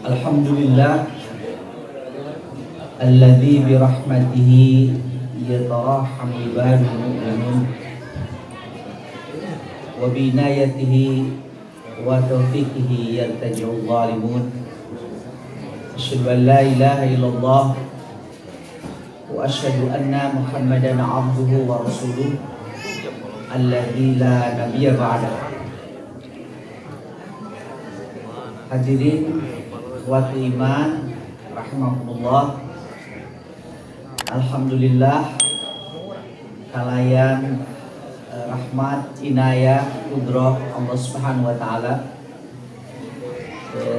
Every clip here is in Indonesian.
Alhamdulillah alladzi bi rahmatihi yatarahhamu ibadul mu'minun wa bi inayatihi wa tawfiqihi yartaji'ul zalimun. Asyhadu an la ilaha illallah wa asyhadu anna Muhammadan abduhu wa rasuluh alladzi la nabiyya ba'dahu. Hadirin ikhwati iman rahimakumullah, alhamdulillah kalayan rahmat inayah kudrah Allah Subhanahu wa taala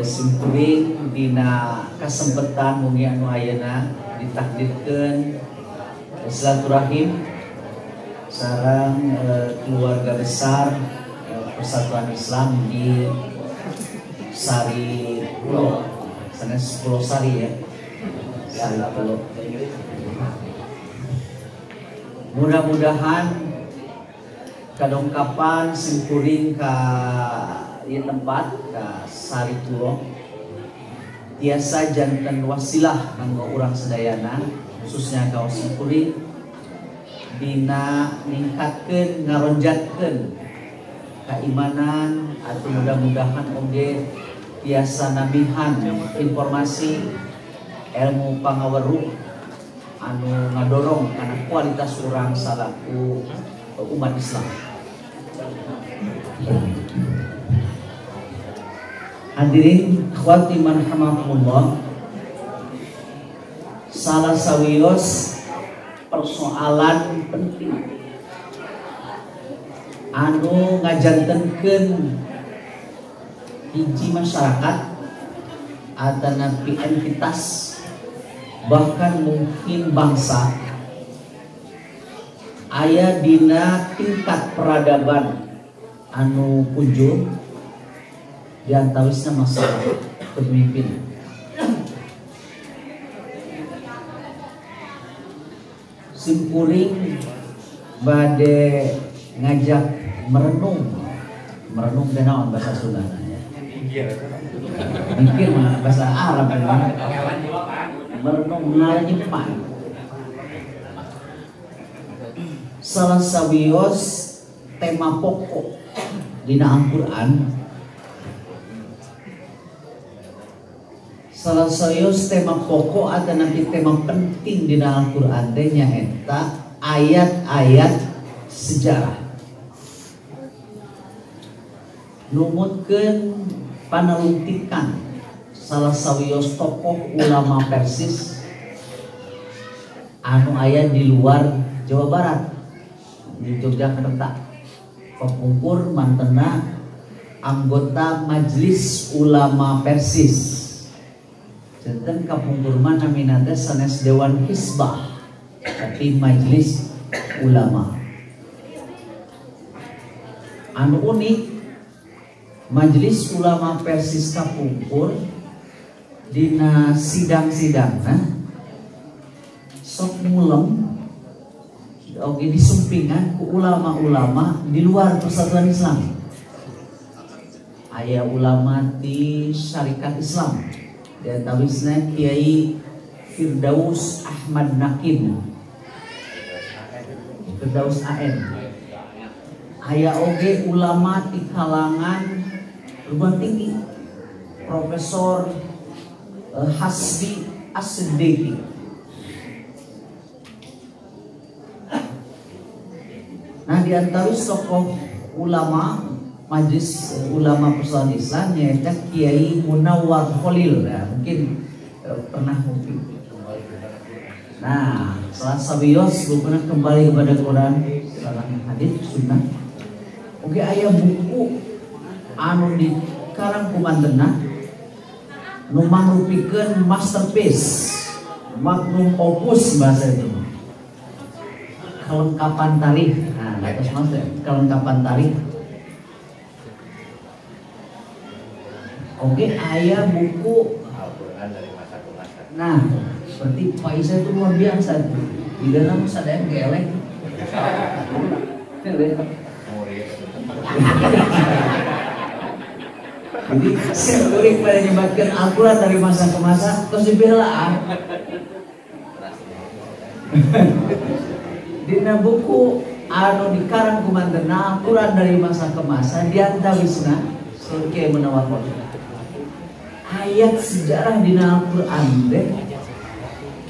simkuring dina kesempatan mungi anu ayeuna ditakdirkeun silaturahim sareng keluarga besar Persatuan Islam di Sari Pulau, sanes Pulau Sari ya, Sari Pulau. Mudah-mudahan kadongkapan simkuring ka ieu tempat ka Sari Pulau tiasa janten wasilah kanggo urang sadayana khususnya kaum simkuring dina ningkatkeun ngaronjatkeun keimanan atau mudah-mudahan oge tiasa nabihan informasi ilmu pangaweruh anu ngadorong karena kualitas urang salaku umat Islam. Hadirin ikhwati man rahimakumullah, salah sawios persoalan penting anu ngajantenkeun hiji masyarakat atanapi entitas bahkan mungkin bangsa aya dina tingkat peradaban anu punjul diantawisna masalah kepemimpinan. Simkuring bade ngajak merenung teh naon bahasa Sundana ya. Mikir mah bahasa Arab kan. Merenung nganyimpan. Salah sawios tema pokok dina Al-Qur'an. Salah sawios tema pokok atau nanti tema penting dina Al-Qur'an teh nyaeta ayat-ayat sejarah. Numutkeun panaluntikan salah sawios tokoh ulama Persis anu aya di luar Jawa Barat di Yogyakarta kepungkur mantena anggota Majelis Ulama Persis janten kapungkur mana minatnya sanes Dewan Hizbah tapi Majelis Ulama anu unik. Majelis Ulama Persis kapungkur dina sidang-sidangna sok mulem oge disumpingan ku ulama-ulama di luar Persatuan Islam. Aya ulama di Syarikat Islam diantawisna Kiai Firdaus Ahmad Nakim, Firdaus AN. Aya oge ulama di kalangan perguruan tinggi Profesor Hasbi As-Siddiqi. Nah di antara tokoh ulama Majelis Ulama Persatuan Islam yaitu Kiai Munawwar Khalil ya, mungkin pernah mungkin. Nah salah sabios pernah kembali kepada Quran dalam hadis sunnah. Oke aya buku anu dikarang kumantena nu mangrupikeun masterpiece magnum opus bahasa itu kelengkapan tarikh. Nah atas maksud kelengkapan tarikh. Oke aya buku Al-Qur'an dari masa ke masa. Nah seperti Pak Isa itu luar biasa di dalam sadaya geleng. Jadi seurik pada nyebatkan Al-Quran dari masa ke masa terus dibela. Dina buku anu dikarang kumantena Al-Quran dari masa ke masa diantawisna surke menawa ayat sejarah dina Al-Quran deh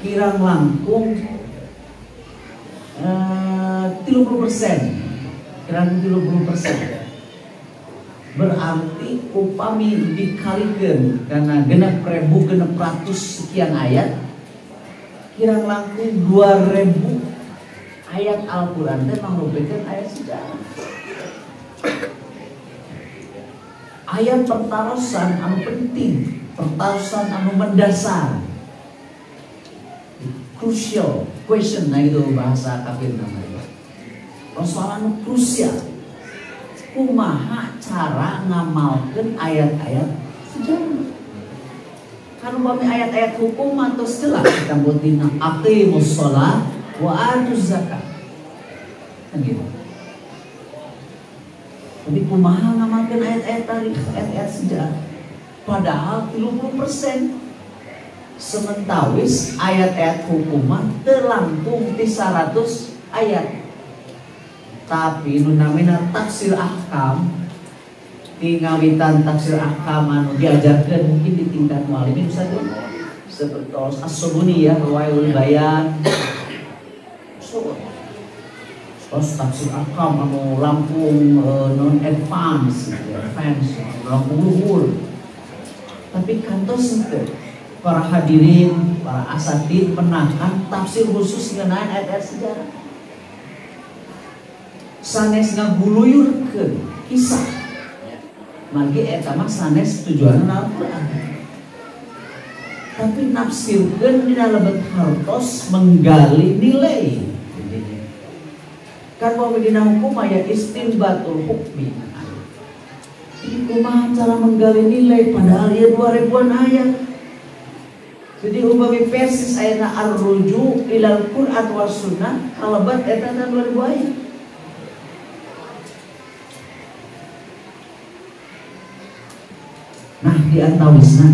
kirang langkung 30%, kirang 30%. Berarti upami dikalikan karena 6.600 sekian ayat, kirang langkung 2.000 ayat Al-Quran teh merupakan ayat sejarah. Ayat pertarosan anu penting, pertarosan anu mendasar, crucial question, nah itu bahasa kafir namanya. Persoalan anu krusial. Kumaha cara ngamalkeun ayat-ayat sejarah. Kan umpami ayat-ayat hukum atau jelas kita butina aqimus shalah wa atuz zakat. Kan gitu. Jadi kumaha ngamalkeun ayat-ayat sejarah. Padahal 30% sementawis ayat-ayat hukuman terlangkung di 100 ayat. Tapi nu namina tafsir ahkam tingawitan tafsir ahkam anu diajarkan mungkin di tingkat muallim saja seperti as-Subuni ya Ruwaiyul Bayan terus tafsir ahkam anu lampung non advance lampung luhur. Tapi kantos ente para hadirin para asatid menahan tafsir khusus mengenai ayat-ayat sejarah sanes ngaguluyurkeun kisah mangke eta mah sanes tujuanna Al-Qur'an. Tapi nafsirkeun dina lebet hartos menggali nilai. Kan bahwa dina hukum aya istinbatul hukmi. Jadi kumaha cara menggali nilai padahal ieu 2000-an ayat. Jadi umpami persis ayatna ar-ruju ilal Qur'an was sunnah kalebat eta 2000 ayat. Nah diantawisna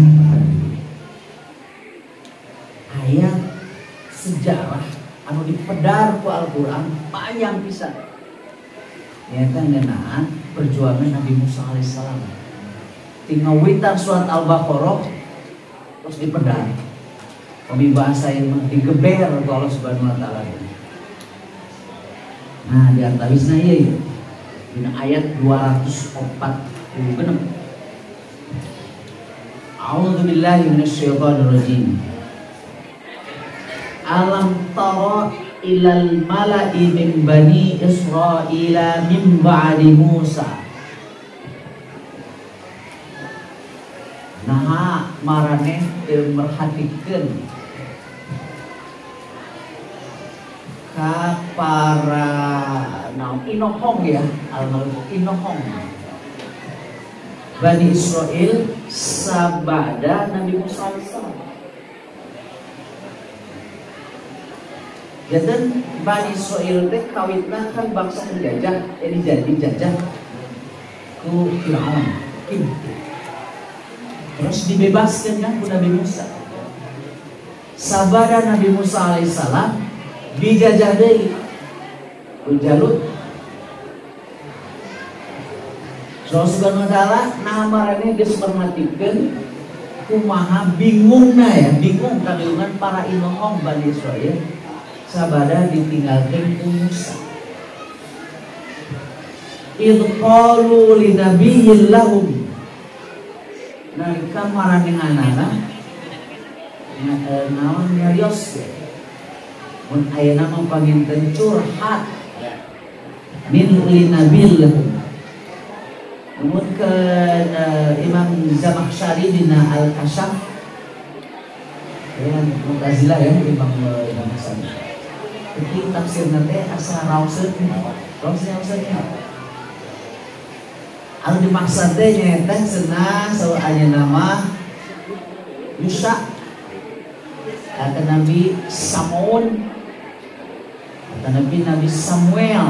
ayat sejarah anu dipedar ku Al-Quran panjang pisan. Nyata ngeunaan perjuangan Nabi Musa alaihissalam. Tinggal witan surat Al-Baqarah terus dipedar. Pemibahasa yang digeber ku Allah Subhanahu wa taala. Nah diantawisna ieu dina ayat 246. A'udzu billahi minasyaitonir rajim. Alam tara ilal mala'i min bani Israila min ba'di Musa. Nah, maraneh teu merhatikeun ka para inohong ya, inohong Bani Israel sabada Nabi Musa alaihissalam. Jadi Bani Israel teh kawitna kan bangsa penjajah, dijajah ku Firaun. Terus dibebaskan kan ku Nabi Musa. Sabada Nabi Musa alaihissalam dijajah deui ku Jalut. Allah Subhanahu wa taala nah marane geus perhatikeun kumaha bingungna ya, bingung kabingungan para inohong Bani Israil sabada ditinggalkeun ku Musa. Idz qalu li nabiyyin lahum nalika maranenganana naon nyarios mun ayeuna mah panginten curhat min li nabiyyin lahum. Kemudian Imam Zamakhsyari dina Al-Kasyaf ya Mu'tazilah ya Imam Zamakhsyari itu tafsirna teh asa raoseun anu dimaksud teh nyaeta cenah saur aya nama Yusa kata Nabi Samun kata Nabi Samuel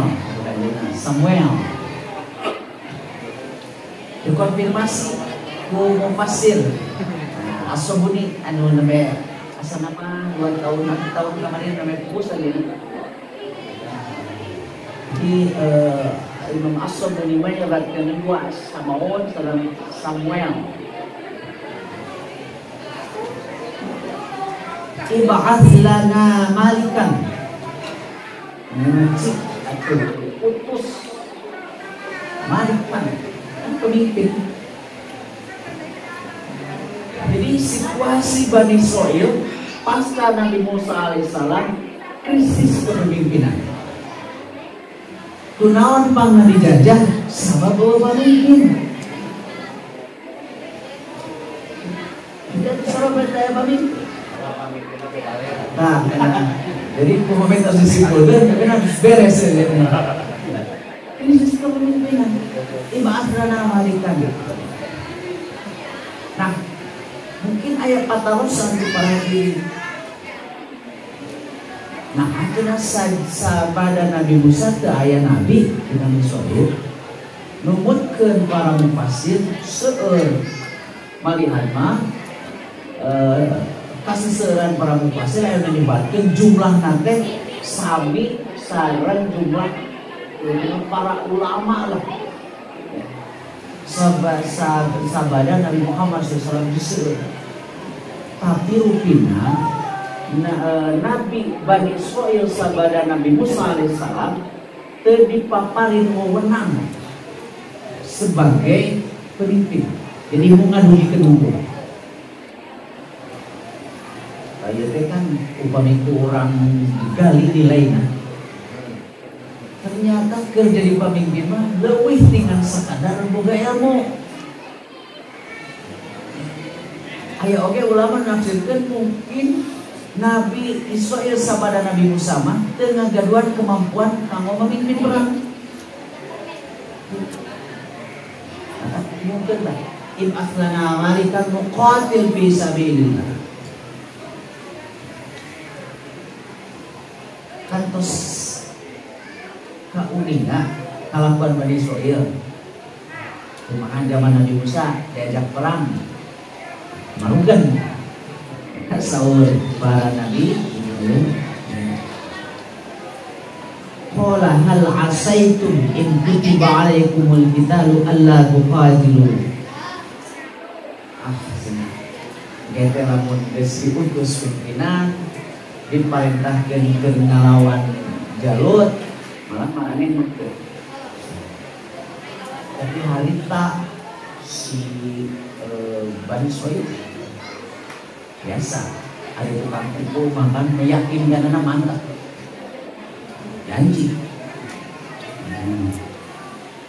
dikonfirmasi ku mufasir. Asobuni anu namanya asa nama 2 tahun kemarin namanya puasa ini. Di Imam Asobuni menyeratkan dua Samaon dalam Samuel. Ib'ats lana malikan. Cik atau utus malikan pemimpin. Jadi situasi Bani Israil pasca Nabi Musa alaihissalam krisis kepemimpinan. Kunaon pang dijajah sama bawa pemimpin. Tidak bisa bertanya pemimpin. Nah, jadi pemimpin harus disimpulkan, tapi harus beres ya. Krisis kepemimpinan. Ib'ats lana malikan. Nah, mungkin ayat patarosan diparahkan. Nah, akhirnya pada Nabi Musa ke ayah Nabi kita misalnya numutkeun para mufasir seueur malihat mah kaseueuran para mufasir aya nyebatkeun jumlah nate sami sareng jumlah para ulama lah. Sabada Nabi Muhammad SAW disebut. Tapi rupina Nabi Bani Israil sabada Nabi Musa alaihissalam teu dipaparin wewenang sebagai pemimpin. Jadi hubungan hubungan unggul. Aya teh kan upami orang gali nilainya. Ternyata keur jadi pemimpin mah leuwih tinggal sakadar boga ilmu. Aya oge ulama nafsirkeun mungkin Nabi Israil sabada Nabi Musa mah teu ngagaduhan kemampuan kanggo memimpin perang. Mungkin lah ib'ats lana malikan nuqatil fi sabilillah. Kantos kauninga kalakuan Bani Israil. Kumaha zaman Nabi Musa diajak perang marugan saur para nabi. Qala hal asaitum in kutiba alaikumul qitalu alla tuqatilu. Gete lamun geus diutus pimpinan diparentahkeun keur ngalawan Jalut malah maneh meukeun. Tapi harita si Bani Israil biasa ada tukang tipu makan meyakinkan anak mantap janji.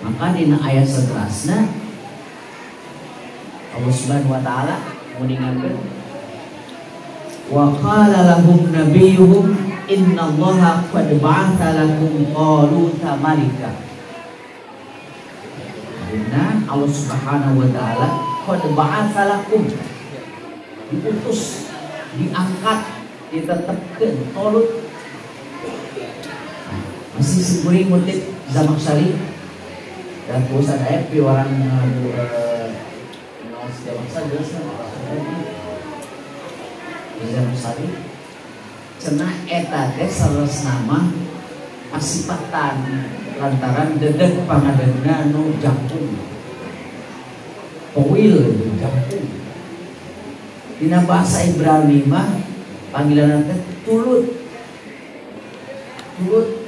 Maka dina ayat seterusnya Allah Subhanahu wa taala mengingatkan wa qala lahum nabiyuhum innallaha qad ba'atha lakum taluta malika. Karena Allah Subhanahu wa taala qad ba'atha lakum diutus, diangkat, ditetapkan Talut. Masih sekuring motif Zamakhsyari dan pusat ayat di orang Zamakhsyari cenah eta teh sanes nama asipatan lantaran dedeg pangadegna nu jangkung powil jangkung. Dina bahasa Ibrani mah panggilan teh tulut. Tulut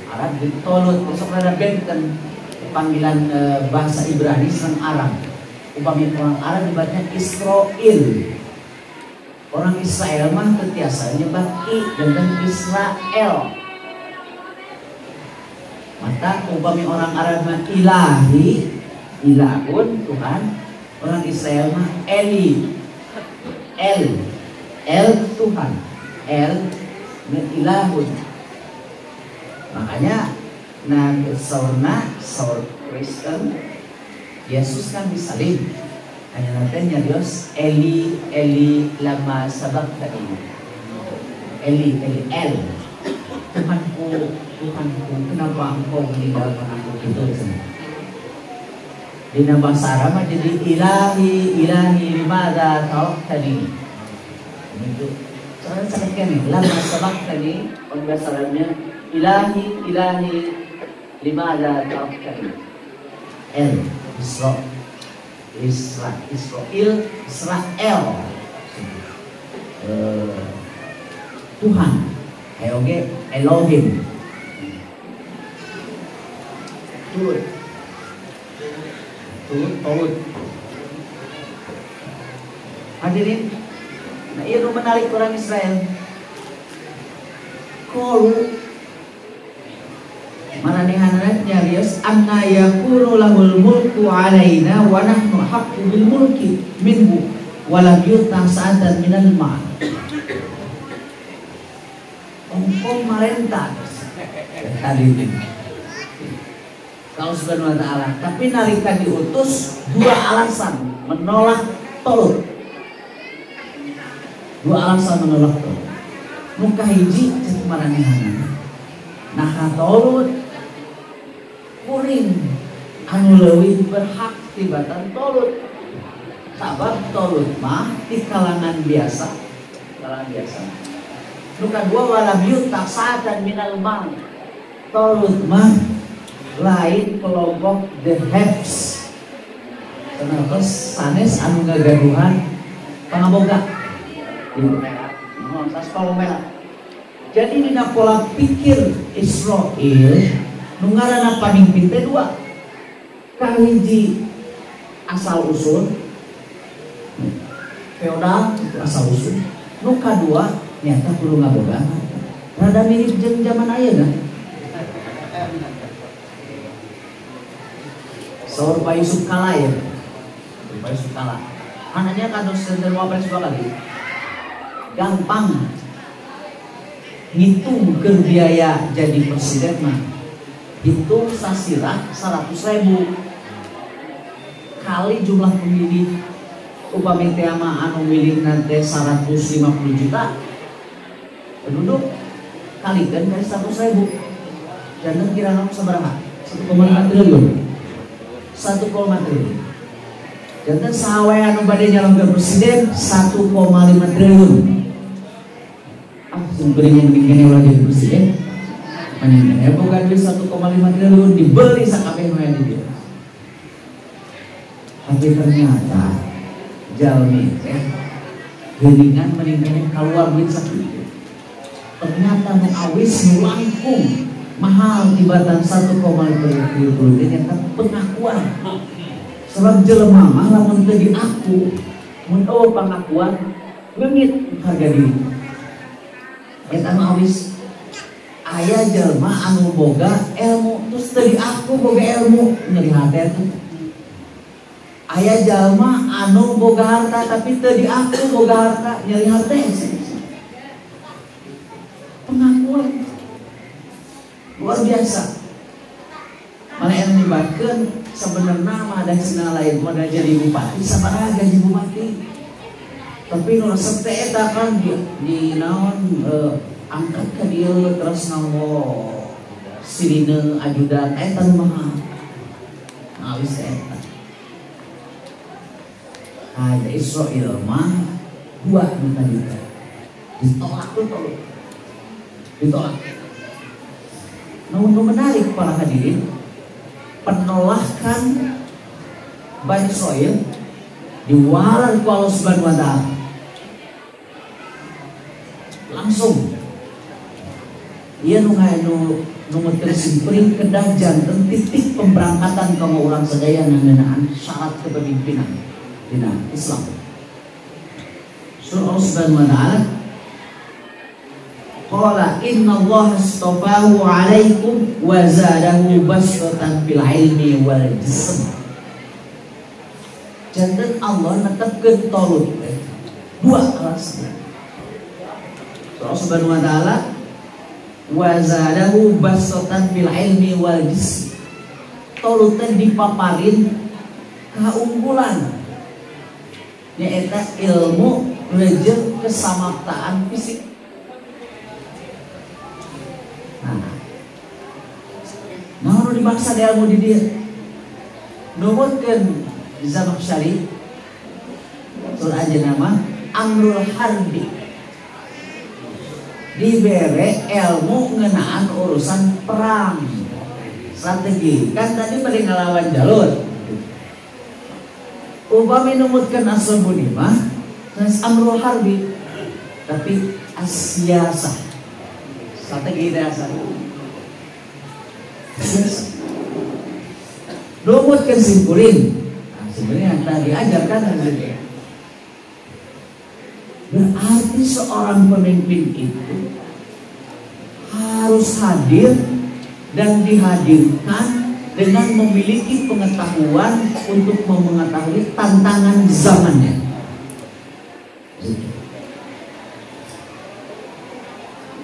Arab di tolut besok ada benten panggilan bahasa Ibrani sang Arab. Upami orang Arab dibaca Israel. Orang Israel mah biasa nyebat i dan Israel. Maka upami orang Arab mah ilahi, ilahun Tuhan. Orang Israel mah Eli. El Tuhan, El ilahun. Makanya saur Kristen Yesus kan disalib. Hanya nantinya Dios Eli lama sabaqtani. Eli El Tuhanku kenapa engkau meninggalkan aku gitu. Dina bahasa Arab jadi ilahi limada tadi. Itu soalnya sangat kene lama sabak tadi on bahasa Arabnya ilahi limada tadi. Israel Tuhan Elohim Tulut. Hadirin, nah itu menarik orang Israel. Qalu maranehanana nyarios anna yakunu lahul mulku alaina wa nahnu haqqu bil mulki minhu wa lam yuta sa'atan minal ma. Engkau marentah hadirin. Allah Subhanahu wa ta'ala, tapi nalika diutus dua alasan menolak Tolut. Dua alasan menolak Tolut. Muka hiji cek maranehanana. Nah Tolut kuring anu leuwih berhak tibatan Tolut. Sabab Tolut mah di kalangan biasa. Nuka dua walam yutak sa'atan minal mal. Tolut mah lain kelompok the haves. Kenapa sanes anu ngagaduhan pangaboga jadi dina pola pikir Israel nu ngaranna pamimpin teh dua. Kahiji asal usul feodal itu asal usul. Nu kadua nyata kudu ngaboga. Rada mirip jeung zaman ayeuna. Saur Pak Yusuf Kala ya, Pak Yusuf Kala. Anaknya kan dosen dan wapres 2 kali. Gampang ngitung ke biaya jadi presiden mah. Hitung sasirah 100.000 kali jumlah pemilih. Upami teh mah anu milih nanti 150 juta penduduk kalikan kali 100.000. Dan kira-kira sabaraha? 1,5 triliun. 1,5 triliun. Jantan sahawe anu bade nyalon presiden 1,5 triliun. Sumberin bikin ulah jadi presiden. Manehna boga duit 1,5 triliun dibeli sakabeh nu aya di dieu. Tapi ternyata jalmi teh geuningan meninggalnya keluar duit sakitu. Ternyata nu awis nu langkung mahal tibatan 1,5 triliun ternyata pengakuan. Sebab jelema mah lamun teu diaku mun eueuh pangakuan leungit harga diri. Eta mah awis aya jelema anu boga ilmu terus teu diaku boga ilmu nyeri hate tuh. Aya jalma anu boga harta tapi teu diaku boga harta nyeri hate. Pengakuan luar biasa. Mana yang libatkan sebenarnya mah ada sina lain pada jadi bupati sabaraha gaji bupati. Tapi nu resep teh eta kan di naon angkat ka dieu terus nganggo sirine ajudan eta mah. Awis eta. Ada Israel mah dua minta juga. Ditolak tuh. Ditolak. Namun menarik para hadirin, penolakan Bani Israel diwaran ku Allah Subhanahu wa ta'ala. Langsung ia nu tersimpring kedah janten titik pemberangkatan kamu orang sadaya ngeunaan syarat kepemimpinan dina Islam. Surah Allah Subhanahu wa ta'ala qala inna Allah astafahu alaikum wa zadahu bastatan fil ilmi wal jism. Janten Allah netepkeun Tolut dua alasan. Allah Subhanahu wa ta'ala wa zadahu bastatan fil ilmi wal jism. Tolut teh dipaparin kaunggulan nyaeta ilmu jeung kesamaptaan fisik. Nah, dimaksa di ilmu di dia. numutkeun Zamakhsyari surah nama Amrul Harbi, dibere ilmu ngenaan urusan perang strategi. Kan tadi pada ngelawan Jalut, upami numutkeun As-Sabuni mah Amrul Harbi, tapi asyasa strategi dasar. Numutkeun simpurin, sebenarnya yang tadi ajarkan hasilnya. Berarti seorang pemimpin itu harus hadir dan dihadirkan dengan memiliki pengetahuan untuk mengetahui tantangan zamannya.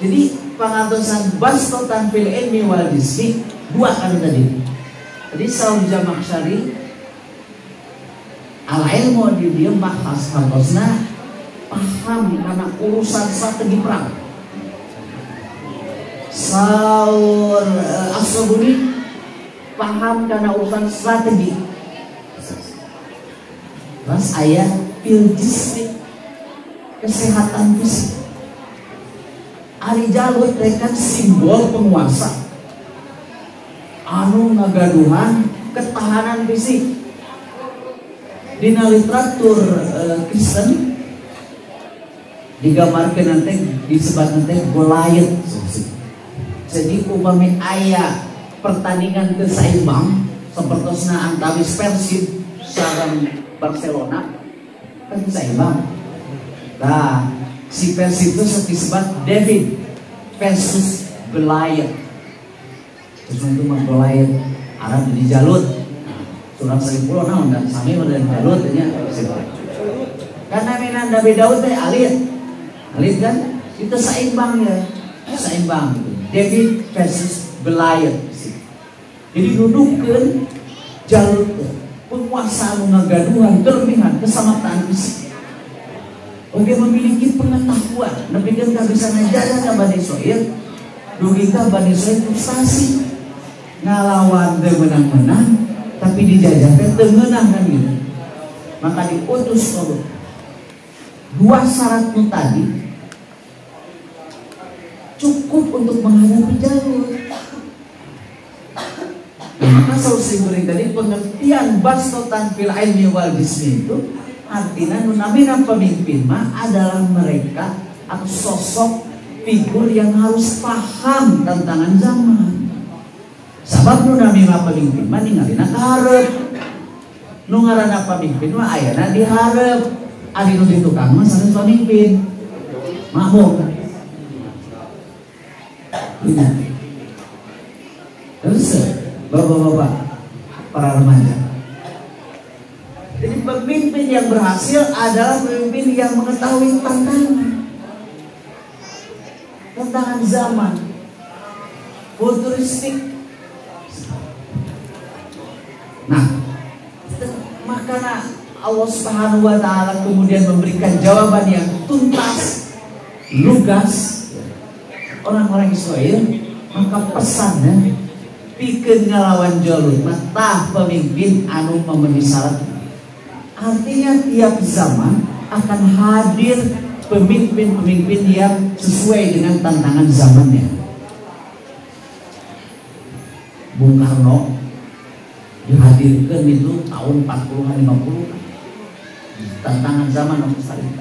Jadi pengatusan bastotan fil ilmi wal jismi dua kali tadi. Jadi Saum Zamakhsyari al ilmu di dia bahas harusnya paham karena urusan strategi perang. Saur As-Sabuni paham karena urusan strategi. Terus ayat fil jismi kesehatan fisik. Ari Jalut kan simbol penguasa anu ngagaduhan ketahanan fisik. Dina literatur Kristen digambarkan nanti disebut nanti Goliath. Jadi upami aya pertandingan keseimbang seperti antara Persib sareng Barcelona kan seimbang. Nah, si Persib itu disebut David versus Goliath. Terus itu mah Goliath Arab di Jalut. Surah 10 naon dan sami model Jalut nya. Karena minanda Daud teh alit kan itu seimbang ya, seimbang. David versus Goliath. Jadi dudukkan Jalut penguasa ngagaduhan terlihat kesamaan fisik. Oke, memiliki pengetahuan, tapi kan nggak bisa ngajarin ke Bani Israel. Dugi ka Bani Israel frustasi ngalawan teu menang-menang, tapi dijajahkan teu meunang kan gitu. Maka diutus Allah. Dua syarat tadi cukup untuk menghadapi Jalut. Maka solusi beri tadi pengertian bastotan fil ilmi wal jismi itu artinya nunamina pemimpin mah adalah mereka atau sosok figur yang harus paham tantangan zaman. Sabab nunamina pemimpin mah ningalina kaharep. Nu ngaranna pemimpin mah ayana diharep. Ari nu ditukang mah sanes pemimpin. Makmum. Ini. Terus bapak-bapak, para remaja. Jadi pemimpin yang berhasil adalah pemimpin yang mengetahui tantangan zaman, futuristik. Nah, makanya Allah Subhanahu wa Ta'ala kemudian memberikan jawaban yang tuntas, lugas. Orang-orang Israel, maka pesannya pikeun ngalawan Jalut mah pemimpin anu memenuhi syarat. Artinya tiap zaman akan hadir pemimpin-pemimpin yang sesuai dengan tantangan zamannya. Bung Karno dihadirkan itu tahun 40-an 50 tantangan zaman nostalgia.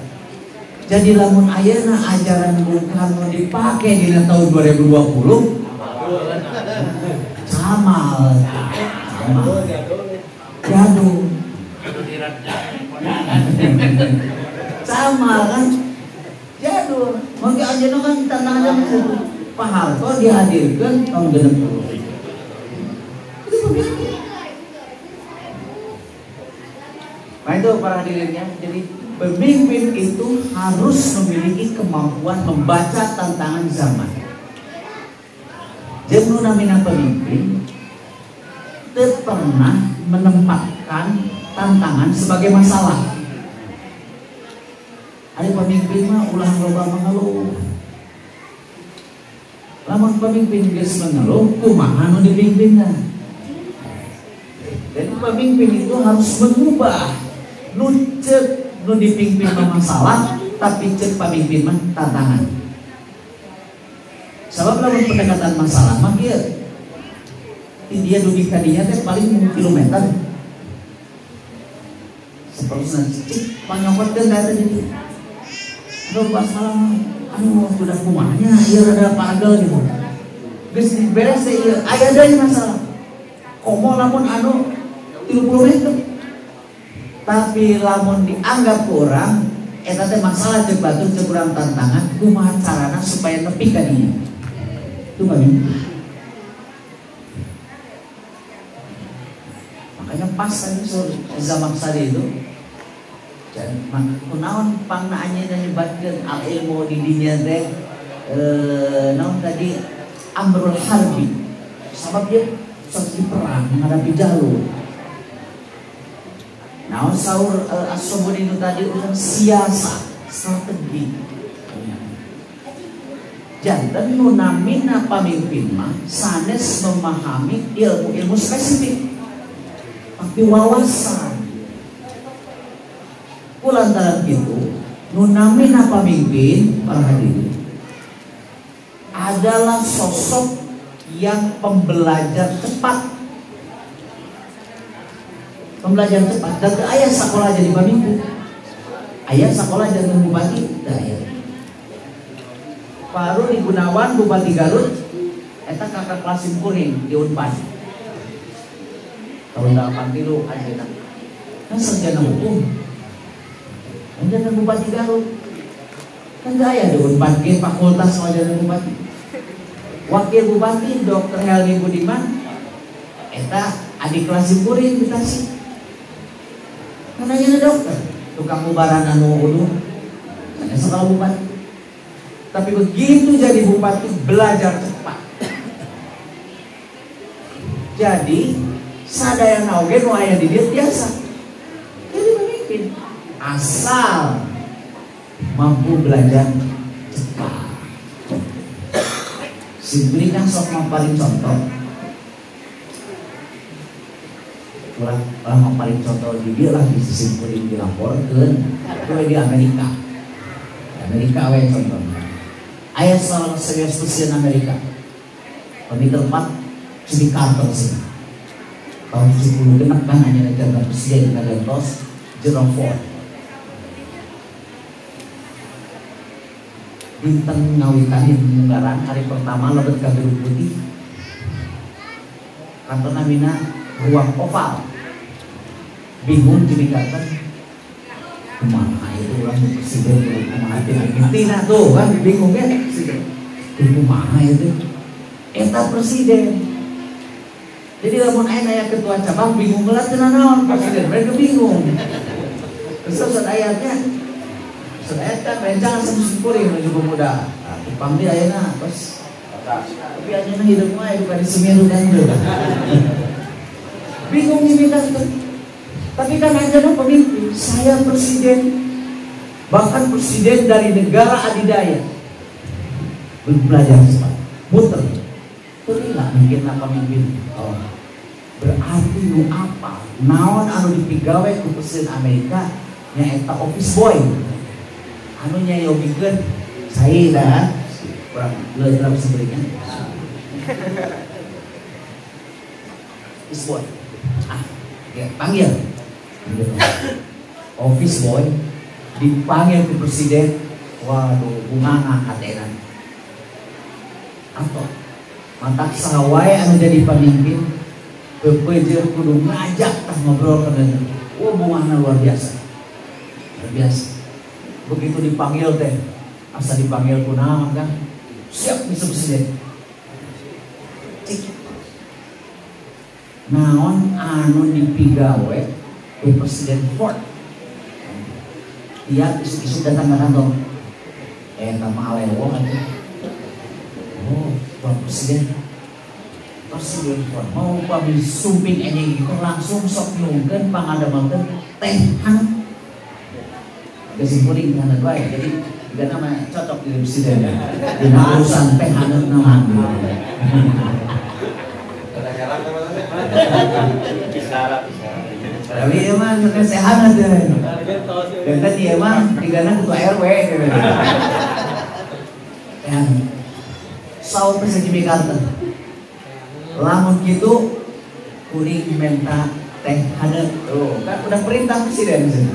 Jadi lamun ayeuna ajaran Bung Karno dipakai di tahun 2020 Camal jadul Camal kan jadul mungkin aja kan tantangan itu Pak Harto dihadirkan tahun 60. Nah itu para hadirinnya. Jadi pemimpin itu harus memiliki kemampuan membaca tantangan zaman. Jeung namina pemimpin teu pernah menempatkan tantangan sebagai masalah. Ada pemimpin mah ulah loba mengeluh. Lamun pemimpin geus mengeluh, kumaha nu dipimpinna? Jadi pemimpin itu harus mengubah nu dipimpin masalah, tapi cek pemimpin mah tantangan. Sebab lawan pendekatan masalah mah dia duduk kadinya teh paling kilometer. Seperti nanti panyokotkeun teh jadi. Aduh masalah udah kumanya ieu rada pagel gitu. Geus beres teh ieu aya deui masalah. Komo lamun 30 meter. Tapi lamun dianggap kurang eta teh masalah cek batur cek kurang tantangan kumaha carana supaya nepi ka dinya. Itu kami. Makanya pas tadi zaman sari itu dan kunaon pangnaannya dan libatkeun al ilmu di dinya teh naon tadi amrul harbi. Sabab dia strategi perang menghadapi jalur. Nah, sahur as-subun itu tadi urusan siasat, strategi. Jantan nunamina pamimpin mah sanes memahami ilmu spesifik, tapi wawasan. Kulantaran itu nunamina pamimpin para hadirin adalah sosok yang pembelajar cepat. Pembelajaran cepat dan ayah sekolah jadi pemimpin, ayah sekolah jadi bupati, ayah. Baru di Gunawan Bupati Garut, eta kakak kelas kuring di Unpad. Tahun 80 aja kan sarjana hukum, sarjana Bupati Garut, kan gaya di Unpad ke fakultas sarjana bupati. Wakil Bupati Dr. Helmi Budiman, eta adik kelas kuring dikasih. Karena jadi dokter, tukang ubaran anu uduh, hanya sekolah bupati. Tapi begitu jadi bupati belajar cepat. Jadi sadaya naoge nu aya di dia biasa. Jadi pemimpin asal mampu belajar cepat. Simpli kan sok paling contoh. Orang paling contoh di dia lah disimpulin dilaporkan itu di Amerika wae contohnya ayah salah serius presiden Amerika lebih tepat Jimmy Carter sih tahun 70 genap kan hanya jaga presiden ngagantos Gerald Ford dinten ngawitanin munggaran hari pertama lebet ka biru putih kantor namina ruang oval bingung jadi kata kumaha itu orang presiden kumaha Argentina tuh kan bingung ya kumaha itu eta presiden jadi lamun aya ketua cabang bingung geus teu naon presiden mereka bingung terus ayatnya ayat kan rencangan sempurna menuju pemuda panggil ayeuna terus tapi ayeuna hidup mah bukan di Semeru kan bingung ini kan, tapi kan aja pemimpin, saya presiden, bahkan presiden dari negara adidaya, belajar cepat, muter, terilah mungkin apa pemimpin, oh, berarti lu apa, naon anu dipigawe ku presiden Amerika, nyaeta office boy, anu nyayogikeun, saya dah, kurang lebih sebelumnya, office boy. Ya, panggil office boy dipanggil ke presiden waduh bunga hatenan atau mantak sawai anu jadi pemimpin bebejer kudu ngajak tah ngobrol ke dia bunga luar biasa begitu dipanggil teh asa dipanggil kunaon kan siap bisa presiden naon anu dipigawe ku Presiden Ford dia isu datang ke kantor sama alewo kan oh Pak Presiden Ford mau pamil sumping enjing itu langsung sok nyungkeun pangadamakeun teh hangat geus kuring hangat wae jadi juga nama cocok di Presiden di urusan teh hangat naon Tapi emang kesehan aja. Dan tadi emang digana ketua RW. Yang saw persegi Jakarta. Lamun gitu kuring minta teh hadap. Tuh, kan udah perintah presiden sini.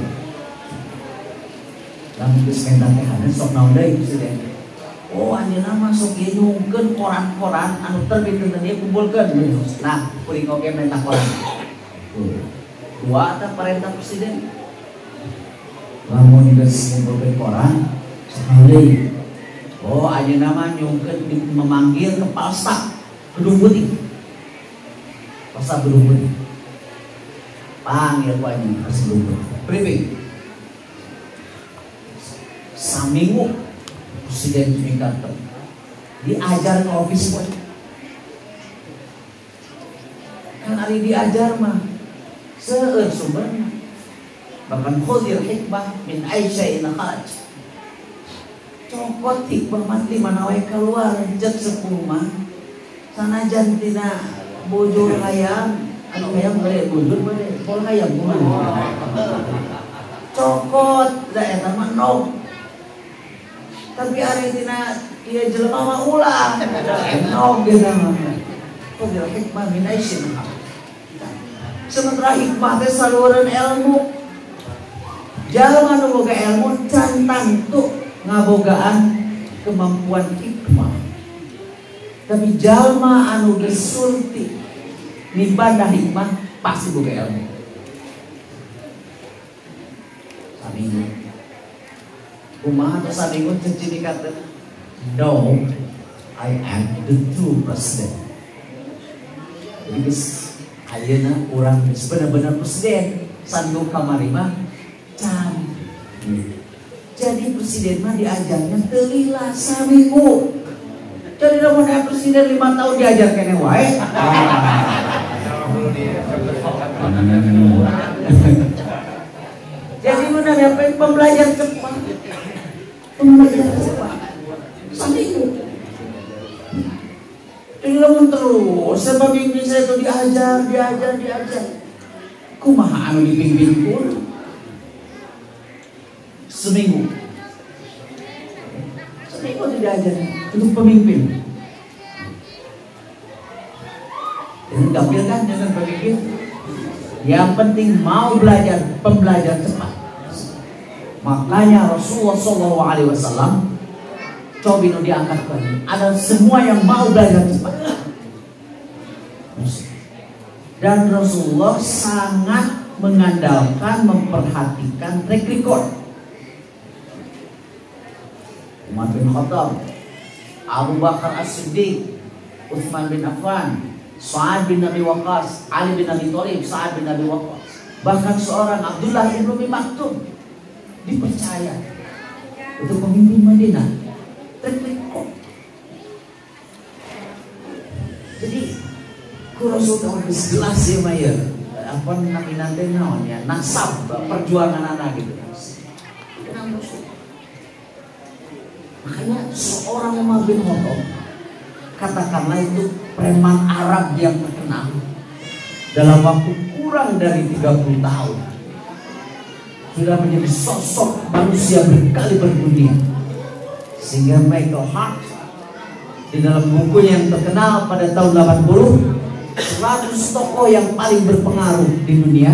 Lamun geus minta teh hadap sok naon deui presiden. Oh, anjeunna mah sok ngiungkeun koran-koran anu terbit teu dia kumpulkeun. Nah, kuring oge minta koran. Tuh. Dua ada perintah presiden. Lamun geus ngumpulkeun koran, sok naon deui. Oh, ayeuna mah nyungkeun memanggil kepala staf Gedung Putih. Pasal Gedung Putih. Panggil wajib sebelum briefing. Saminggu Presiden Jimmy Carter diajar ke office boy. Kan ari diajar mah seueur sumberna. Bahkan khudir hikmah min Aisyah ina kharaj. Cokot hikmah mati mana wae keluar jeung sepuh mah. Sanajan tina bojor hayam, anu hayam bade bojor bade, pol hayam bojor. Cokot da eta mah nog. Tapi ari tina ieu jelema mah ulah. Nog geus mah. Khudir hikmah min Aisyah. Sementara hikmah teh saluran ilmu. Jalma nu boga ilmu can tantu ngabogaan kemampuan hikmah. Tapi jalma anu geus sulti nimbana hikmah pasti boga ilmu. Saminggu. Kumaha tos saminggu cicing dikata, "No, I am the true president." Jadi geus ayeuna urang geus bener-bener presiden, sandu kamari mah can. Jadi presiden mah diajarnya teu lila saminggu. Jadi lamun aya presiden 5 tahun diajar kene wae. Jadi mun ada pembelajar cepat. Pembelajar cepat. Saminggu. Jadi lamun terus sebab Indonesia itu diajar. Kumaha anu dipimpin pun seminggu diajar untuk pemimpin. Jangan gampil kan, jangan berpikir. Yang penting mau belajar, pembelajar cepat. Makanya Rasulullah SAW coba nu diangkat ada semua yang mau belajar cepat. Dan Rasulullah sangat mengandalkan, memperhatikan track record. Umar bin Khattab, Abu Bakar As-Siddiq, Utsman bin Affan, Sa'ad bin Abi Waqqas, Ali bin Abi Thalib, Sa'ad bin Abi Waqqas, bahkan seorang Abdullah bin Umi Maktum dipercaya untuk pemimpin Madinah. Terkekok. Jadi Rasul tahu jelas ya Maya, apa namanya naon ya, nasab perjuangan anak gitu. Makanya seorang Umar bin Khattab, katakanlah itu preman Arab yang terkenal, dalam waktu kurang dari 30 tahun sudah menjadi sosok manusia berkali berdunia. Sehingga Michael Hart di dalam bukunya yang terkenal pada tahun 80, 100 tokoh yang paling berpengaruh di dunia,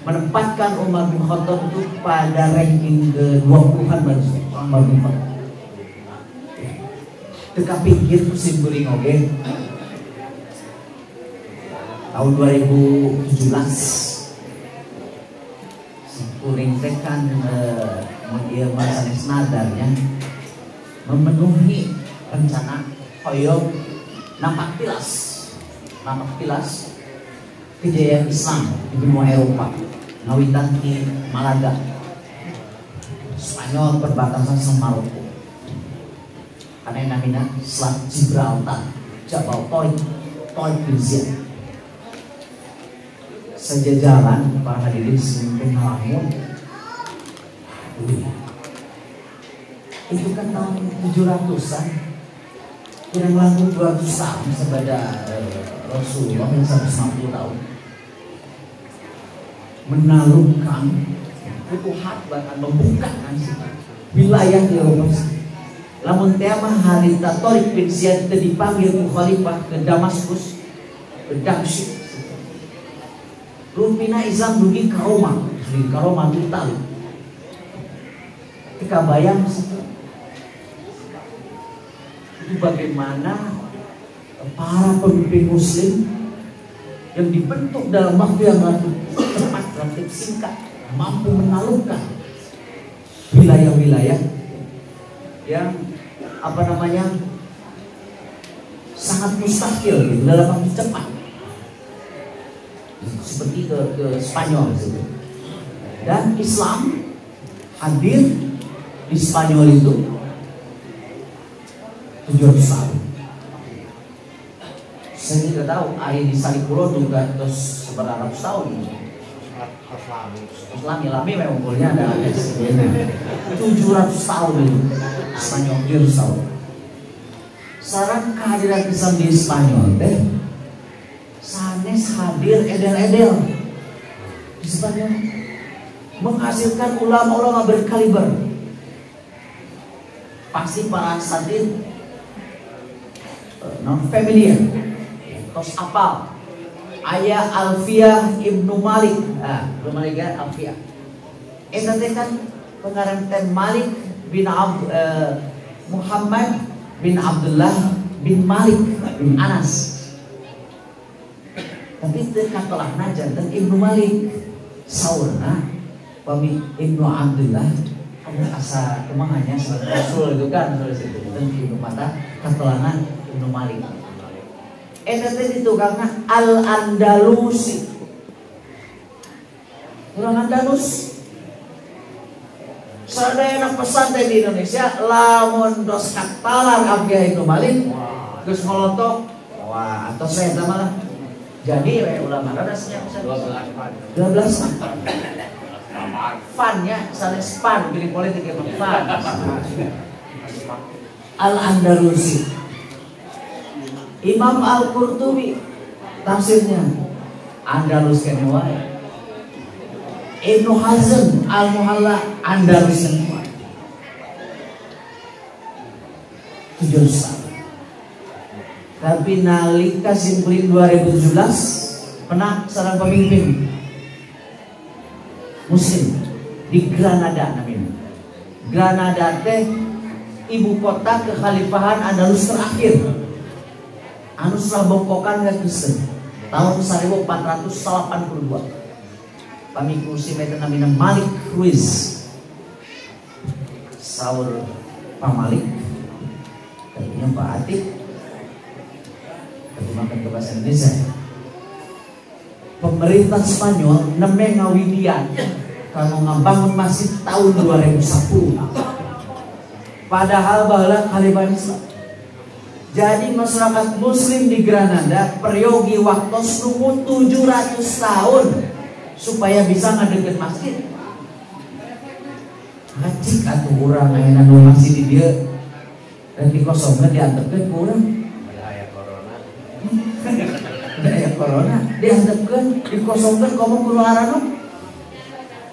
menempatkan Umar bin Khattab itu pada ranking ke-20-an manusia. Umar bin Khattab teka pikir musim guring oge tahun 2017 kuring teh kan ieu mah sanes nadarnya memenuhi rencana hoyong napak tilas kejayaan Islam di benua Eropa ngawitan di Malaga Spanyol perbatasan sama Maroko. Karena namanya Selat Gibraltar, Jabal Toy Persia. Sejajaran para hadirin semimpin ngalamun. Itu kan tahun 700-an. Yang langkung 200 tahun sepada Rasulullah yang 160 tahun menaklukkan futuhat, bahkan membukakan wilayah di Eropa. Lamun tema harita Tariq bin Ziyad dipanggil ku khalifah ke Damaskus, ke Damsyik. Rumpina Islam dugi ke Roma di Itali. Ketika bayang itu bagaimana para pemimpin Muslim yang dibentuk dalam waktu yang relatif cepat, relatif singkat, mampu menaklukkan wilayah-wilayah yang sangat mustahil gitu, dalam waktu cepat, seperti ke Spanyol gitu. Dan Islam hadir di Spanyol itu 700 tahun. Saya tidak tahu hari di Salipulo juga terus seberapa ratus tahun. Islami memang bolehnya ada 700 tahun itu Spanyol tahun. Saran kehadiran Islam di Spanyol teh sanes hadir edel-edel di Spanyol, menghasilkan ulama-ulama berkaliber. Pasti para asatid non familiar tos apal ayah Alfiyah Ibnu Malik, Alfiyah itu kan pengarang Malik bin Muhammad bin Abdullah bin Malik bin Anas, tapi terkatalah jantan Ibnu Malik saurna pami Ibnu Abdullah asa kemahanya sebagai Rasul itu kan tulis itu dan Ibnu mata katalangan Ibnu Malik. Tadi itu karena Al-Andalusi, orang Andalus. Sadayana pesantren di Indonesia, lamun dos katalan Abiyah Ibnu Malik, geus ngolotok, wah atau saya malah. Jadi ulama ada senyap 12 fan-nya, sanes fan, pilih politik emang fan. Al-Andalusi. Imam Al-Qurtubi tafsirnya Andalus kene wae. Ibnu Hazm Al-Muhalla Andalus kene wae. 7 tahun. Tapi nalika simpulin 2017 pernah seorang pemimpin Muslim di Granada namanya. Granada teh ibu kota kekhalifahan Andalus terakhir. Anu setelah bongkokan ke Kristen tahun 1482. Pamiku si meta namina Malik Ruiz. Saur Pak Malik tadinya Pak Atik terjemahkan ke bahasa Indonesia. Pemerintah Spanyol neme ngawidian kalau ngebangun masjid tahun 2010. Padahal baheula khalifah Islam. Jadi masyarakat Muslim di Granada periogi waktu nunggu 700 tahun supaya bisa ngadekeun masjid. Ngacik atuh urang ayeuna nu masjid di dieu dan dikosongkeun diantepkeun ku urang. Aya corona diantepkeun dikosongkeun komo ku luaran.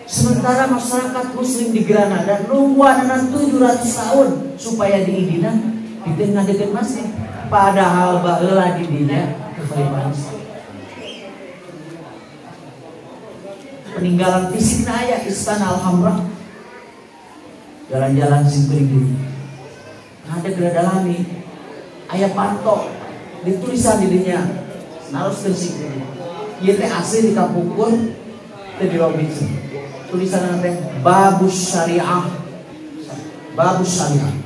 Sementara masyarakat Muslim di Granada nungguan 700 tahun supaya diidina bikin ngadekeun masjid. Padahal baheula di dinya kekhalifahan Islam. Peninggalan fisikna aya Istana Al-Hamra. Jalan-jalan simpel gini. Ada geradalami. Aya panto ditulisan di dinya. Naros tersik. Ieu teh asli di Kapungkur teh di Robinson. Tulisan teh Babus Syariah. Babus Syariah.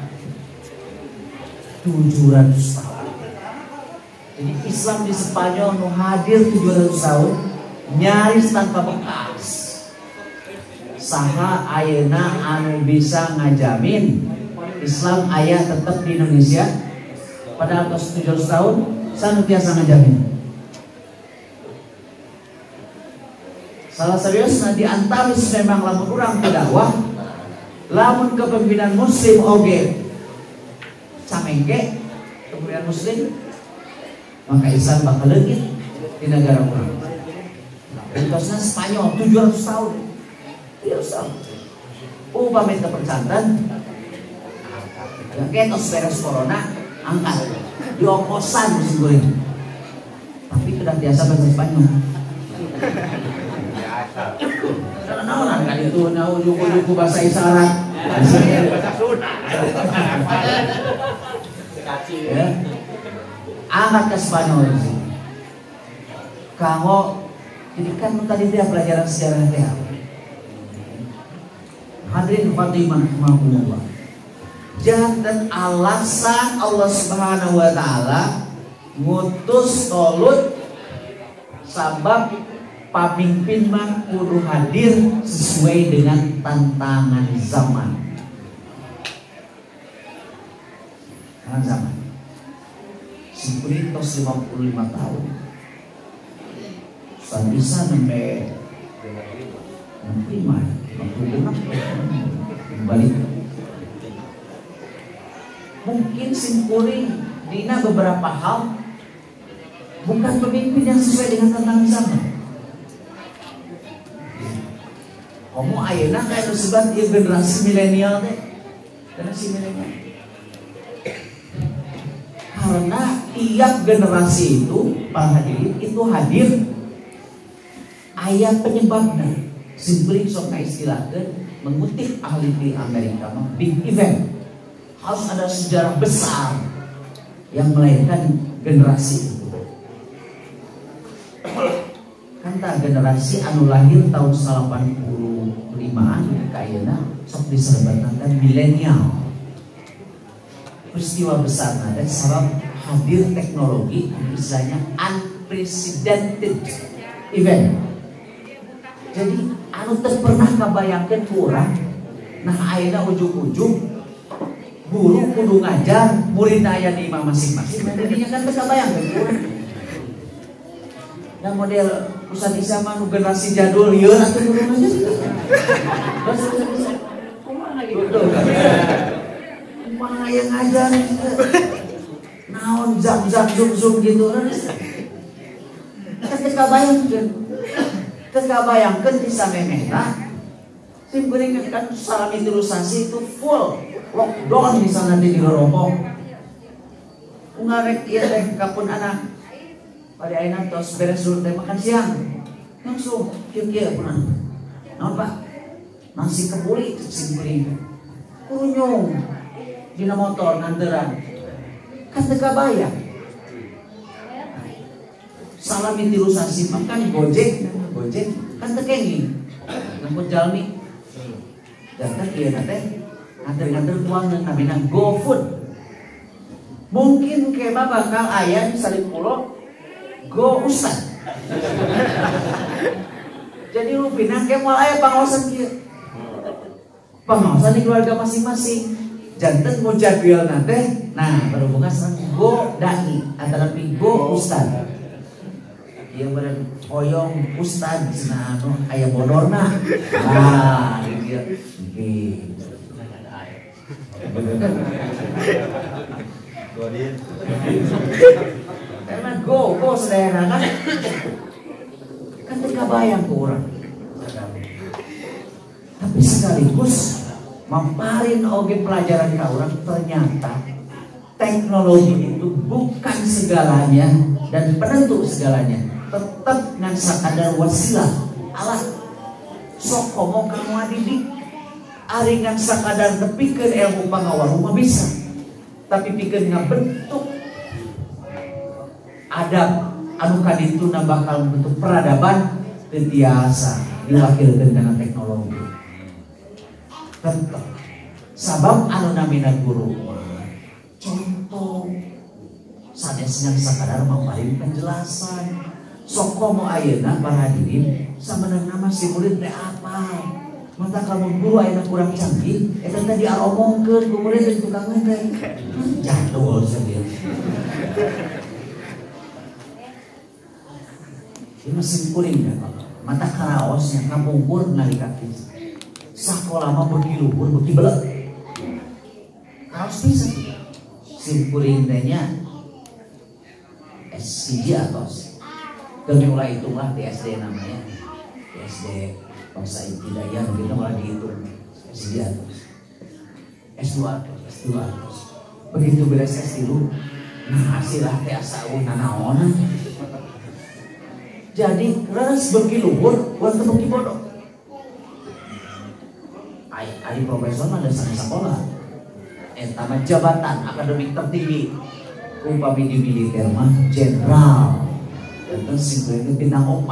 700 tahun. Jadi Islam di Spanyol nu hadir 700 tahun nyaris tanpa bekas. Saha ayeuna anu bisa ngajamin Islam aya tetap di Indonesia pada atas 700 tahun sanu tiasa ngajamin. Salah seriusna di antaris memang lamun urang dakwah, lamun kepemimpinan Muslim oge camengke kepemimpinan muslim, maka Islam bakal leungit di negara orang. Entosna Spanyol 700 tahun. 700 tahun. Upami kepercantan yang ketos beres corona angkat di ongkosan musim goreng. Tapi sudah biasa bahasa Spanyol. Naon kan itu naon juku bahasa isyarat. Bahasa Sunda. Ya. Angkat ke Spanyol sih. Kamu jadi kan tadi dia pelajaran sejarah dia. Hadirin Fatimah rahimahullah. Dan alasan Allah Subhanahu wa taala ngutus Tolut sabab pamimpin mah kudu hadir sesuai dengan tantangan zaman. Tantangan zaman. Simpuritos 55 tahun. Bisa sampai 55 balik. Mungkin simpuring dina beberapa hal bukan pemimpin yang sesuai dengan tantangan zaman. Kamu ayeuna kayak disebut ieu generasi milenial teh. Generasi milenial. Karena tiap generasi itu para hadirin itu hadir aya penyebabnya. Simply sok istilahkeun mengutip ahli di Amerika big event. Harus ada sejarah besar yang melahirkan generasi itu. Kan generasi anu lahir tahun 85-an kayaknya sok diserbatakan milenial. Peristiwa besar ada sebab hadir teknologi misalnya unprecedented event. Jadi anu teu pernah kabayangkeun kurang. Nah ayeuna ujung-ujung guru kudu ngajar murid aya di imah masing-masing. Nah didinya kan teu kabayangkeun kurang. Yang model Ustaz Isa mah generasi jadul ieu atuh guru ngajar. Kumaha gitu. Kumaha yang ngajar. Naon zam-zam zoom gitu. Teu kabayangkeun. Kebayangkan di Samemena, simpulnya kan salami terusasi itu full lockdown di sana di Romo. Ungarek iya teh kapun anak pada ayeuna tos beres dulu teh makan siang langsung kieu pun naon Pak nasi kebuli simpulnya kunyung dina motor nganteran kan teu kabayang salami terusasi makan gojek kan tekenging namun jalmi dan kieu teh nganter-nganter tuang namina GoFood. Mungkin kema bakal aya di salib pulo Go Ustad. Jadi lu pinang ke moal aya pangaosan kieu. Pangaosan di keluarga masing-masing. Janten mau jadwal teh nah berhubungan sama Go Dai antara Go Ustad. Iya bener oyong Ustad cenah anu aya bodorna. Nah, ieu nggih. Karena go saudara kan terkabayang ke orang. Tapi sekaligus mamparin oge pelajaran ke orang ternyata teknologi itu bukan segalanya dan penentu segalanya. Tetap ngan sakadar wasilah alat sok komo kamu adidik aringan sakadar tepikeun ilmu pangawaru mah bisa tapi pikeun ngabentuk adab anu kadituna bakal bentuk peradaban teu tiasa diwakilkeun dengan teknologi. Tetep sabab anu namina guru contoh sanesna sakadar maparin penjelasan. Sok komo ayeuna para hadirin sameneung nama si murid teh apal. Mata kamu guru ayeuna kurang canggih, eta teh diaromongkeun ku murid dan tukang teh. Jadul sendiri. Ieu mesin kuring ya, mata karaosnya ngapungkur ngalika kieu. Sakola mah beuki luhur beuki beuleuh. Kaos pisan. Sim kuring teh nya S1 atos. Kami mulai hitunglah di SD namanya, di SD bangsa Ibtidayah gitu mulai dihitung S1 atos, S2 atos, S2 atos. Begitu beres S3, nah hasilnya teh asa nanaonan. Jadi res beuki luhur buat beuki bodoh. Ari profesor mah dasar sekolah. Eta mah jabatan akademik tertinggi. Upami di militer mah jenderal. Eta sing bintang 4.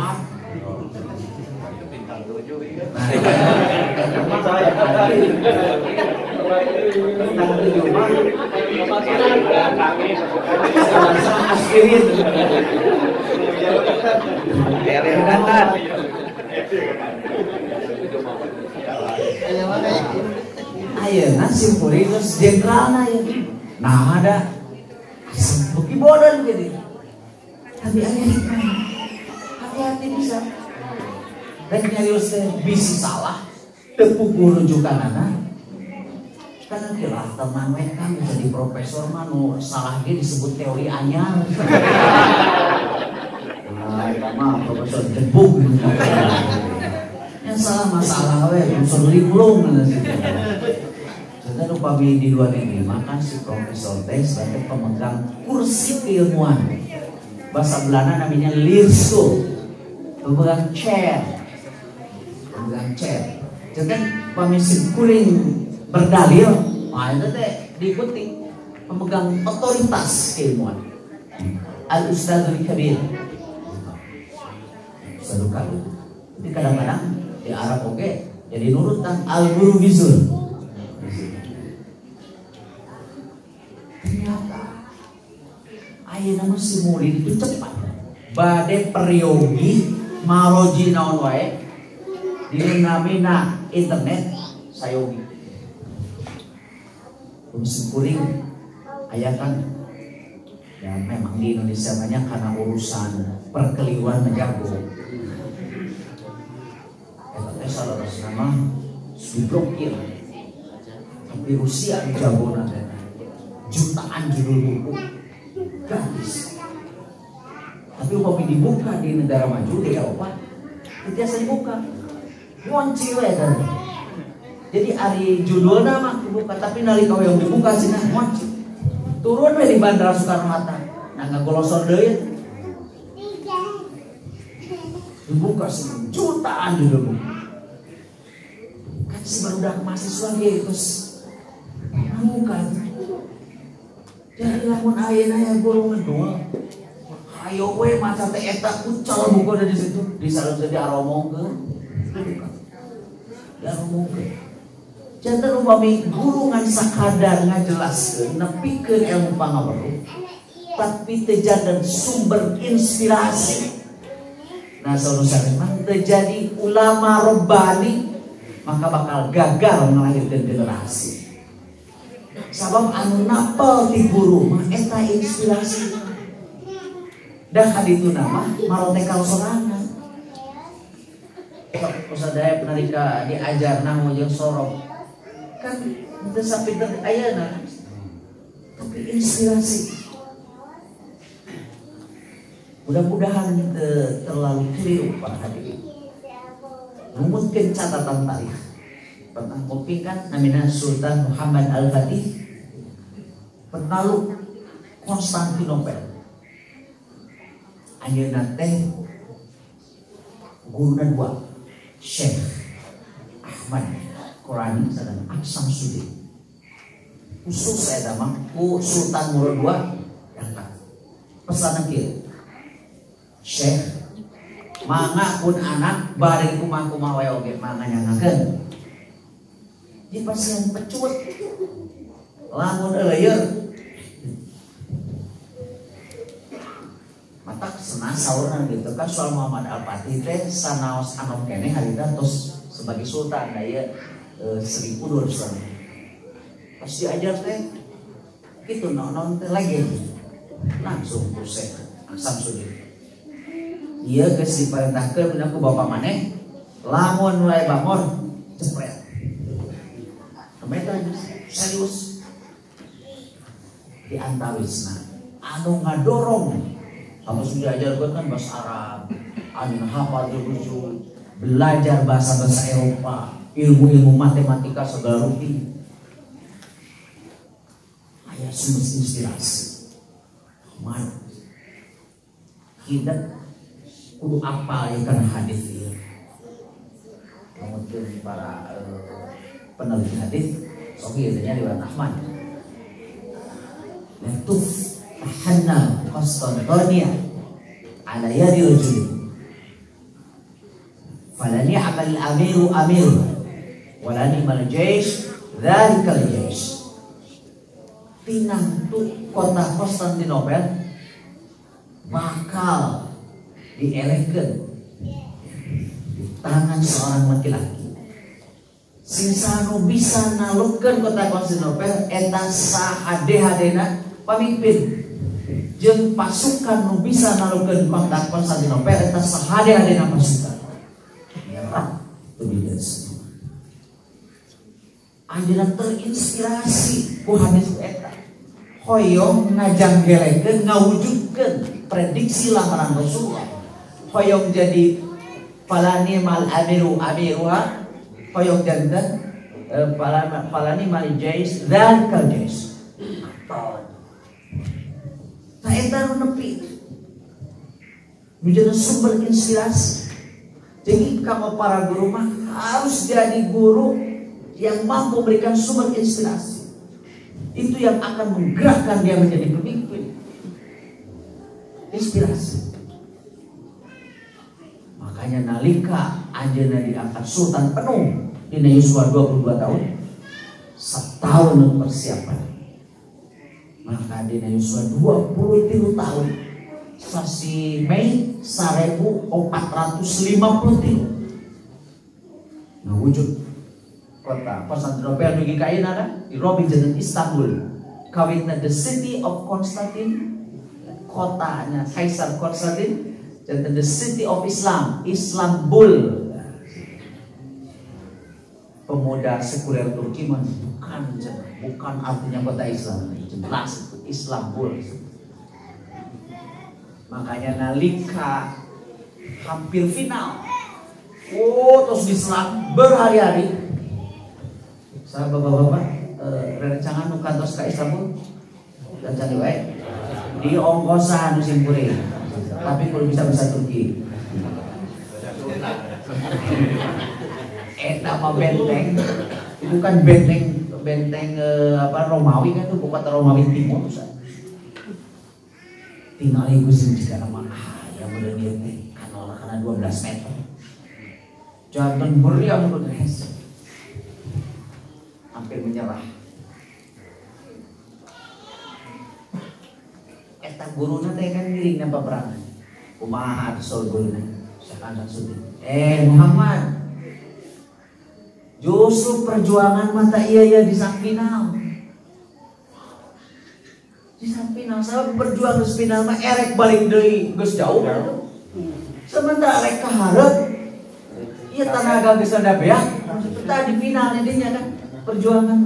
Bintang 7. Nah, eta mah saya bintang 7 mah aspirin. Ayeuna simpulin terus jenderalna ya. Nah ada bukti bodoh jadi. Tapi aya hati-hati bisa. Dan nyarios teh bisi salah, tepuguh rujukanana. Karena kira teman mereka menjadi profesor manu salah ge disebut teori anyar. Nah, profesor jebuk gitu. Yang salah masalah we unsur liblung gitu. Jadi upami di luar negeri maka si profesor teh sebagai pemegang kursi keilmuan. Bahasa Belanda namanya Leerstoel. Pemegang chair. Pemegang chair. Jadi pamisi kuring berdalil, nah itu teh diikuti pemegang otoritas keilmuan. Al-Ustadzul Kabir. Ustadzul Kabir. Jadi kadang-kadang di Arab oke, jadi nurutan al-guru bizul. Ternyata ayeuna si murid itu cepat. Bade periogi maroji naon wae dinamina internet sayogi. Musim kuring aya kan ya memang di Indonesia banyak karena urusan perkeliruan menjago. Salah nama diblokir tapi Rusia jago nanti jutaan judul buku gratis tapi umpamanya dibuka di negara maju di Eropa biasa dibuka ngonci we kan jadi hari judul nama dibuka tapi nalika yang dibuka sih ngonci turun we di Bandara Soekarno-Hatta nah ngagolosor deui dibuka sih jutaan judul buku si barudak mahasiswa ge terus bukan jadi lamun ayeuna aya guru ngedua ayo we maca teh eta ucal buku dari situ disalun jadi aromongkeun diaromongkeun janten upami guru ngan sakadar ngajelaskeun nepikeun ilmu pangaweruh tapi teu janten sumber inspirasi nah saudara mah terjadi ulama rabbani maka bakal gagal melahirkan generasi. Sabab anu napal ti guru mah eta inspirasi. Dan haditu nama marote kalsorangan. Usadaya nalika diajar nang jeung sorok. Kan teu sapinter ayeuna. Tapi inspirasi. Mudah-mudahan terlalu keliru para hadirin. Mungkin catatan tarikh pernah kopi kan namanya Sultan Muhammad Al-Fatih penakluk Konstantinopel ayeuna teh guruna dua Syekh Ahmad Qurani dan Aksam Sudi khusus saya damang ku Sultan Murad II yang pesan kieu Syekh manga pun anak bari kumah-kumah wae oge manga nyangakeun di pasien pecut lamun eueur matak senang saurna gitu kan soal Muhammad Al-Fatih teh sanaos anom keneh harita tos sebagai sultan aya 1200 tahun pas diajar teh kitu non teh lagi langsung pusing Aksam Sudi iya geus diperintahkeun aku bapak maneh lamun wae bangor cepret kemetan serius di antawisna anu ngadorong Apa sudah diajarkan kan bahasa Arab, anjing hafal jujur, belajar bahasa-bahasa Eropa, ilmu-ilmu matematika segala rutin. Ayah sumber inspirasi. Mana? Kita kudu apa yang karena hadis ini. Kemudian para peneliti hadis, soalnya riwayat Ahmad. Letuf tahanna Qastantiniya ala yadi rajulin. Falani amal amiru walani mal jaysh dzalikal jaysh. Pinangtu kota Konstantinopel bakal dielehkan di tangan seorang laki-laki. Sinsanu bisa nalukkan kota Konstantinopel eta sahade-hadena pamimpin. Jeung pasukan nu bisa nalukkan kota Konstantinopel eta sahade-hadena pasukan. Ya, itu dia semua. Anjeunna terinspirasi ku hadis eta. Hoyong ngajanggelekeun ngawujudkeun prediksi lamaran Rasulullah. Hoyong jadi falani mal amiru amiruha, hoyong jantan falani mal jais dan kal jais. Nah eta nu nepi menjadi sumber inspirasi. Jadi kamu para guru mah harus jadi guru yang mampu memberikan sumber inspirasi. Itu yang akan menggerakkan dia menjadi pemimpin. Inspirasi. Makanya nalika anjeunna diangkat sultan penuh dina Yuswa 22 tahun, setahun persiapan. Maka dina Yuswa 23 tahun, sasi Mei 1453. Nah wujud kota Konstantinopel dugi kainana di Robi jeung Istanbul. Kawitna the city of Konstantin, kotanya Kaisar Konstantin, dan the city of Islam, Istanbul. Pemuda sekuler Turki bukan artinya kota Islam, jelas itu Istanbul. Makanya nalika hampir final, terus diserang berhari-hari. Saya bapak-bapak rencangan nu kantos ka Istanbul dan cari wae di ongkosan musim puri, tapi kalau bisa bahasa Turki. Eta mah benteng, itu kan benteng Romawi kan, itu bukan Romawi Timur. Tinggal ibu sih jika nama yang udah dia karena 12 meter. Jangan beriang menurut hampir menyerah. Eta guruna teh kan miringna peperangan. Kumaha sol guruna? Sakana sudi. Muhammad. Justru perjuangan mata iya di sang final. Di sang final sabab berjuang di final mah erek balik deui geus jauh. Sementara erek kaharep ieu tanaga geus ada beak. Tah di final dinya kan perjuangan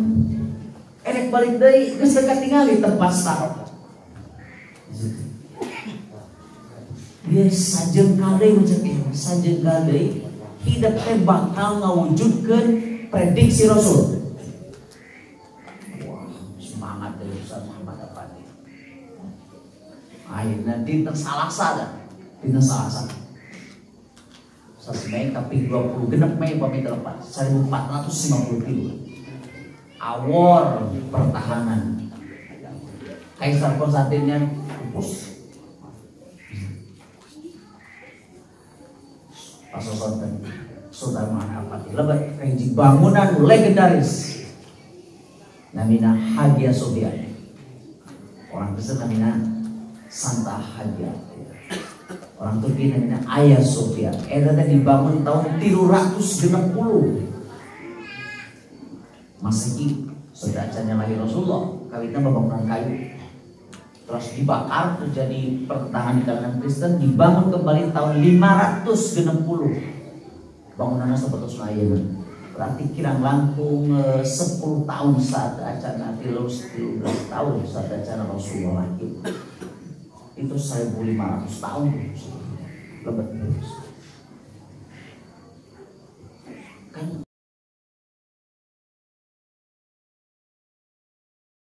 erek balik deui geus dekat tingali tempat start. Dia sajengkal deui macam sajengkal deui hidup teh bakal ngawujudkeun prediksi Rasul. Wah, semangat dari Ustaz Muhammad Afandi. Ayeuna dinten Salasa. Mei tapi 20 genep Mei pami telepas 1453. Awal pertahanan Kaisar Konstantinnya pupus. Pasokan Sultan Muhammad lebat kaji bangunan legendaris namina Hagia Sophia. Orang Kristen namina Santa Hagia. Orang Turki namina Hagia Sophia. Eta dibangun tahun 360 Masehi. Sedacanya lahir Rasulullah, kawitna pembangunan kayu. Terus dibakar terjadi pertahanan di kalangan Kristen, dibangun kembali tahun 560. Bangunannya seperti ayeuna. Berarti kirang langkung 10 tahun saat acara 13 tahun saat acara Rasulullah itu itu 1500 tahun tuh. Lebat terus.